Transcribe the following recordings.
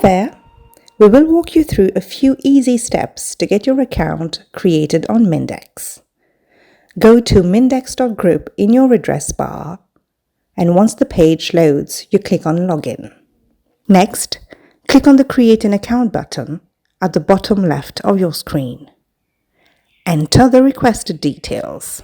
there, we will walk you through a few easy steps to get your account created on Mindex. Go to mindex.group in your address bar, and once the page loads, you click on Login. Next, click on the Create an Account button at the bottom left of your screen. Enter the requested details.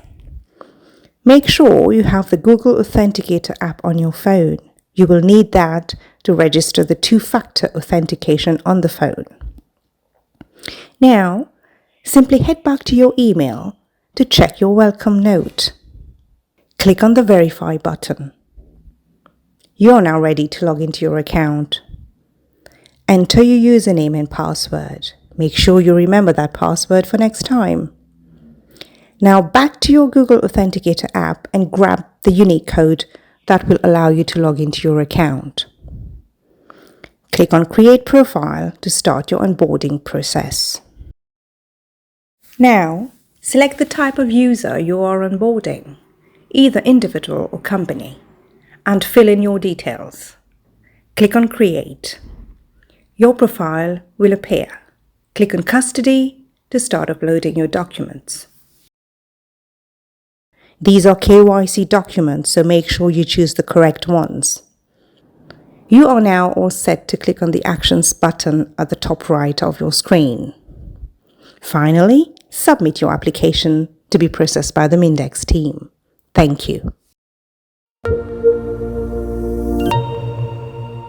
Make sure you have the Google Authenticator app on your phone. You will need that to register the two-factor authentication on the phone. Now, simply head back to your email to check your welcome note. Click on the Verify button. You are now ready to log into your account. Enter your username and password. Make sure you remember that password for next time. Now back to your Google Authenticator app and grab the unique code that will allow you to log into your account. Click on Create Profile to start your onboarding process. Now, select the type of user you are onboarding, either individual or company, and fill in your details. Click on Create. Your profile will appear. Click on Custody to start uploading your documents. These are KYC documents, so make sure you choose the correct ones. You are now all set to click on the Actions button at the top right of your screen. Finally, submit your application to be processed by the Mindex team. Thank you.